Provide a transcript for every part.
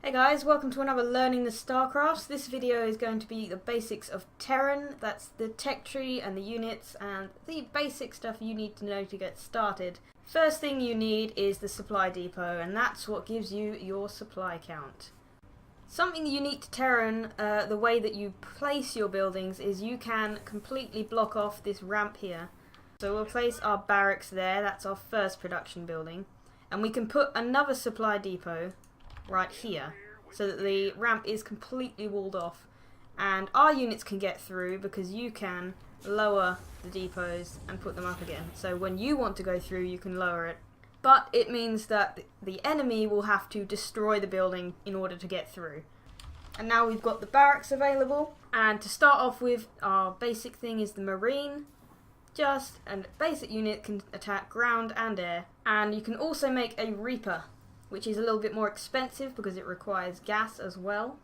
Hey guys, welcome to another Learning the StarCrafts. This video is going to be the basics of Terran. That's the tech tree and the units and the basic stuff you need to know to get started. First thing you need is the supply depot, and that's what gives you your supply count. Something unique to Terran, the way that you place your buildings, is you can completely block off this ramp here. So we'll place our barracks there, that's our first production building. And we can put another supply depot right here, so that the ramp is completely walled off, and our units can get through because you can lower the depots and put them up again. So when you want to go through, you can lower it, but it means that the enemy will have to destroy the building in order to get through. And now we've got the barracks available, and to start off with, our basic thing is the marine. Just a basic unit can attack ground and air, and you can also make a reaper, which is a little bit more expensive because it requires gas as well.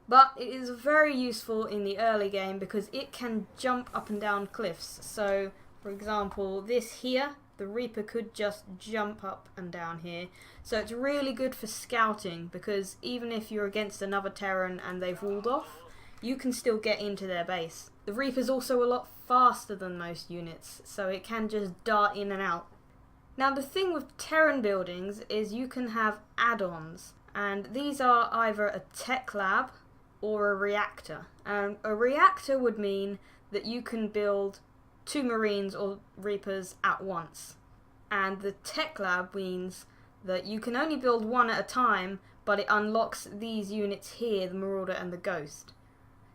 But it is very useful in the early game because it can jump up and down cliffs. So, for example, this here, the Reaper could just jump up and down here. So it's really good for scouting because even if you're against another Terran and they've walled off, you can still get into their base. The Reaper's also a lot faster than most units, so it can just dart in and out. Now the thing with Terran buildings is you can have add-ons, and these are either a tech lab or a reactor. And a reactor would mean that you can build 2 marines or reapers at once, and the tech lab means that you can only build one at a time, but it unlocks these units here, the marauder and the ghost.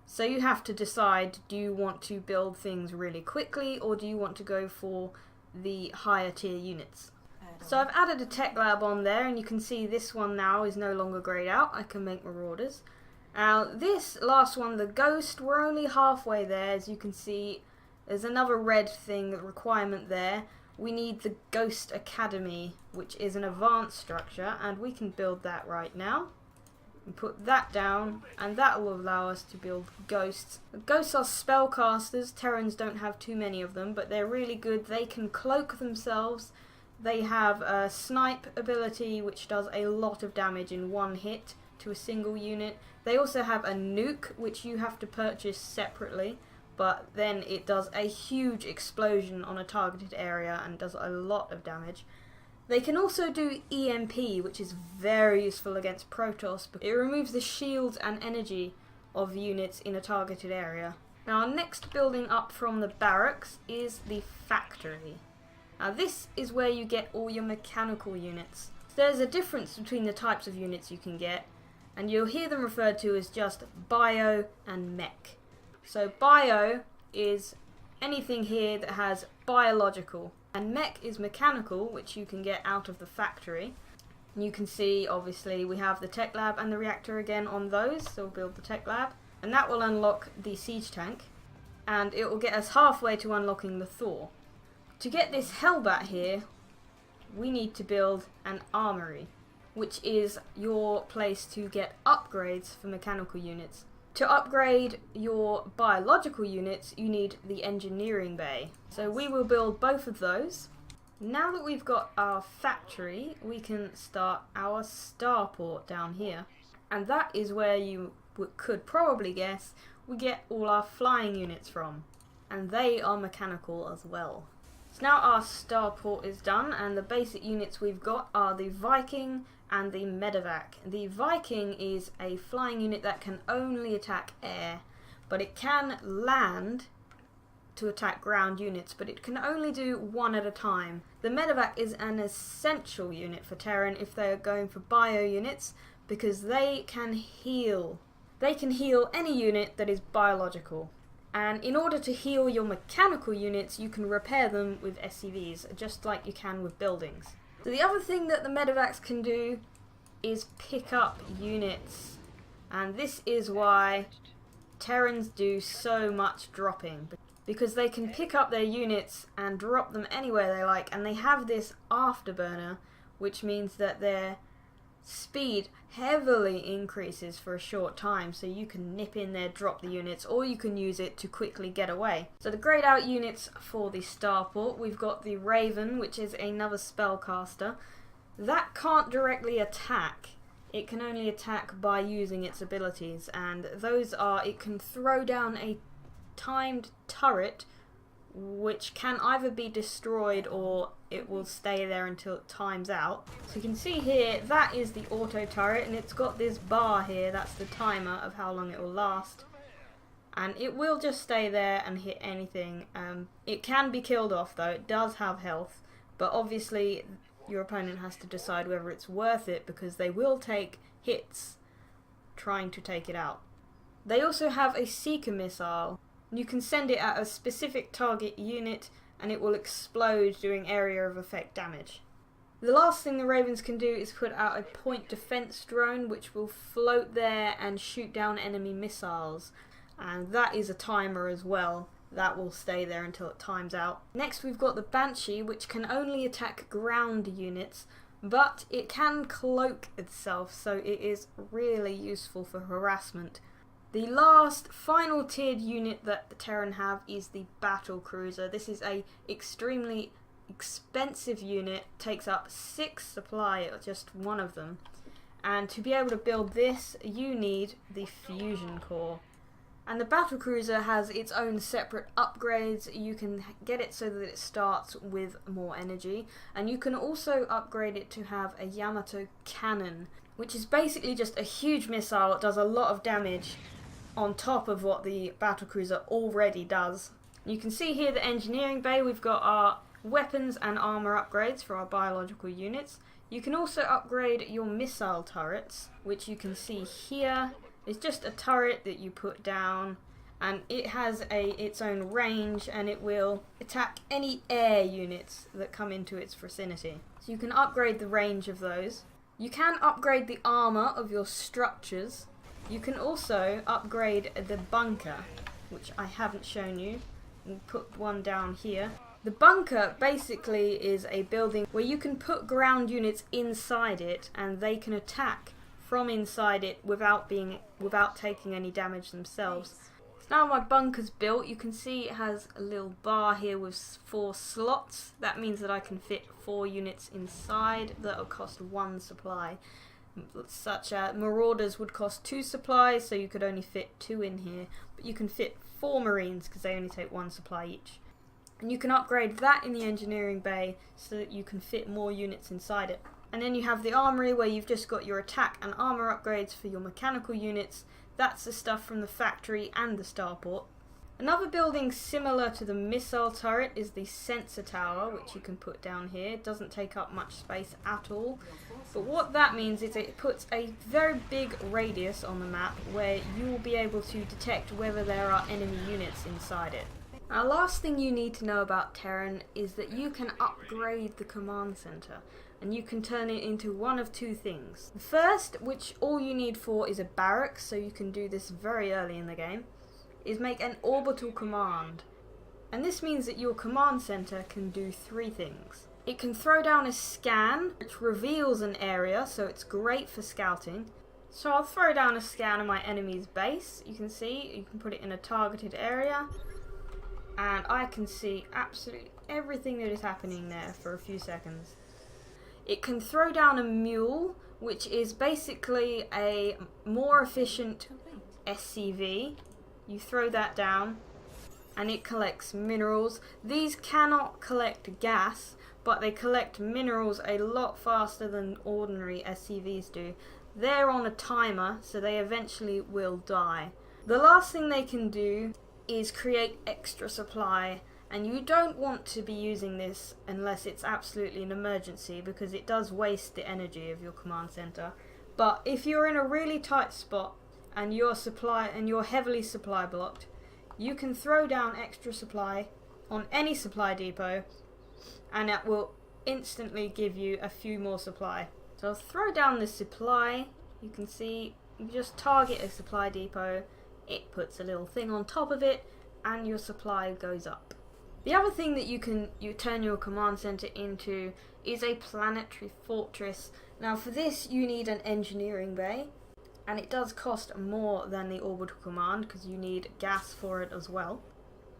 So you have to decide, do you want to build things really quickly or do you want to go for the higher tier units? So I've added a tech lab on there, and you can see this one now is no longer grayed out. I can make marauders. Now this last one, the ghost, we're only halfway there. As you can see, there's another red thing, requirement there. We need the Ghost Academy, which is an advanced structure, and we can build that right now. And put that down, and that will allow us to build ghosts. Ghosts are spellcasters. Terrans don't have too many of them, but they're really good. They can cloak themselves. They have a snipe ability, which does a lot of damage in one hit to a single unit. They also have a nuke, which you have to purchase separately, but then it does a huge explosion on a targeted area and does a lot of damage. They can also do EMP, which is very useful against Protoss. It removes the shields and energy of units in a targeted area. Now our next building up from the barracks is the factory. Now this is where you get all your mechanical units. There's a difference between the types of units you can get, and you'll hear them referred to as just bio and mech. So bio is anything here that has biological, and mech is mechanical, which you can get out of the factory. You can see, obviously, we have the tech lab and the reactor again on those, so we'll build the tech lab. And that will unlock the siege tank, and it will get us halfway to unlocking the Thor. To get this Hellbat here, we need to build an armory, which is your place to get upgrades for mechanical units. To upgrade your biological units, you need the engineering bay. So we will build both of those. Now that we've got our factory, we can start our starport down here. And that is where you could probably guess we get all our flying units from. And they are mechanical as well. So now our starport is done, and the basic units we've got are the Viking and the Medevac. The Viking is a flying unit that can only attack air, but it can land to attack ground units, but it can only do one at a time. The Medevac is an essential unit for Terran if they are going for bio units, because they can heal. They can heal any unit that is biological. And in order to heal your mechanical units, you can repair them with SCVs, just like you can with buildings. So the other thing that the Medevacs can do is pick up units. And this is why Terrans do so much dropping, because they can pick up their units and drop them anywhere they like, and they have this afterburner, which means that their speed heavily increases for a short time, so you can nip in there, drop the units, or you can use it to quickly get away. So the grayed out units for the starport, we've got the Raven, which is another spellcaster. That can't directly attack. it can only attack by using its abilities, and those are, it can throw down a timed turret which can either be destroyed or it will stay there until it times out. So you can see here, that is the auto turret, and it's got this bar here, that's the timer of how long it will last. And it will just stay there and hit anything. It can be killed off though, it does have health, but obviously your opponent has to decide whether it's worth it, because they will take hits trying to take it out. They also have a seeker missile. You can send it at a specific target unit and it will explode doing area of effect damage. The last thing the Ravens can do is put out a point defense drone which will float there and shoot down enemy missiles. And that is a timer as well. That will stay there until it times out. Next we've got the Banshee, which can only attack ground units, but it can cloak itself, so it is really useful for harassment. The last, final tiered unit that the Terran have is the Battle Cruiser. This is a extremely expensive unit, takes up 6 supply, just one of them. And to be able to build this, you need the fusion core. And the Battle Cruiser has its own separate upgrades. You can get it so that it starts with more energy, and you can also upgrade it to have a Yamato cannon, which is basically just a huge missile that does a lot of damage on top of what the Battle Cruiser already does. You can see here the engineering bay, we've got our weapons and armor upgrades for our biological units. You can also upgrade your missile turrets, which you can see here. It's just a turret that you put down, and it has its own range, and it will attack any air units that come into its vicinity. So you can upgrade the range of those. You can upgrade the armor of your structures. You can also upgrade the bunker, which I haven't shown you. We'll put one down here. The bunker basically is a building where you can put ground units inside it, and they can attack from inside it without taking any damage themselves. So now my bunker's built. You can see it has a little bar here with 4 slots. That means that I can fit 4 units inside that will cost 1 supply. Such as Marauders would cost 2 supplies, so you could only fit 2 in here, but you can fit 4 Marines because they only take 1 supply each. And you can upgrade that in the engineering bay so that you can fit more units inside it. And then you have the armory where you've just got your attack and armor upgrades for your mechanical units. That's the stuff from the factory and the starport. Another building similar to the missile turret is the sensor tower, which you can put down here. It doesn't take up much space at all. But what that means is it puts a very big radius on the map where you will be able to detect whether there are enemy units inside it. Now, last thing you need to know about Terran is that you can upgrade the command center, and you can turn it into one of 2 things. The first, which all you need for is a barracks, so you can do this very early in the game, is make an orbital command. And this means that your command center can do 3 things. It can throw down a scan, which reveals an area, so it's great for scouting. So I'll throw down a scan of my enemy's base. You can see, you can put it in a targeted area, and I can see absolutely everything that is happening there for a few seconds. It can throw down a mule, which is basically a more efficient SCV. You throw that down and it collects minerals. These cannot collect gas, but they collect minerals a lot faster than ordinary SCVs do. They're on a timer, so they eventually will die. The last thing they can do is create extra supply, and you don't want to be using this unless it's absolutely an emergency, because it does waste the energy of your command center. But if you're in a really tight spot and you're heavily supply blocked, you can throw down extra supply on any supply depot, and it will instantly give you a few more supply. So I'll throw down the supply. You can see, you just target a supply depot, it puts a little thing on top of it, and your supply goes up. The other thing that you turn your command center into is a Planetary Fortress. Now for this you need an engineering bay, and it does cost more than the orbital command because you need gas for it as well.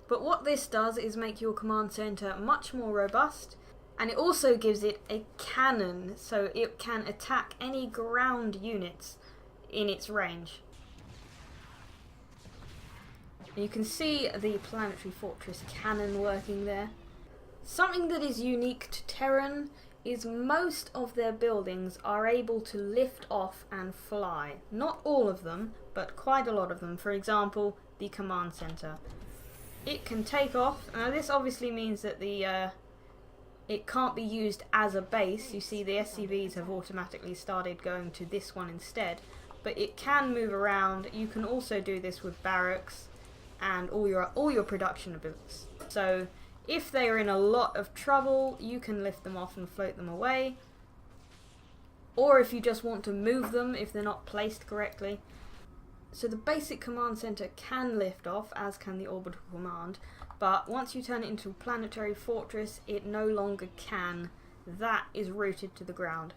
But what this does is make your command center much more robust. And it also gives it a cannon, so it can attack any ground units in its range. You can see the Planetary Fortress cannon working there. Something that is unique to Terran is most of their buildings are able to lift off and fly. Not all of them, but quite a lot of them. For example, the command center. It can take off. Now this obviously means that it can't be used as a base. You see the SCVs have automatically started going to this one instead. But it can move around. You can also do this with barracks and all your production abilities. So if they are in a lot of trouble, you can lift them off and float them away. Or if you just want to move them if they're not placed correctly. So the basic command center can lift off, as can the orbital command, but once you turn it into a Planetary Fortress, it no longer can. That is rooted to the ground.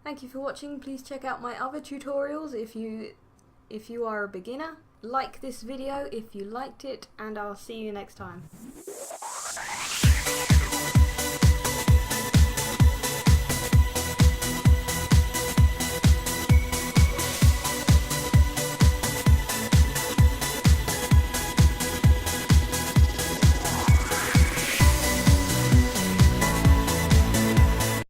Thank you for watching. Please check out my other tutorials if you are a beginner. Like this video if you liked it, and I'll see you next time.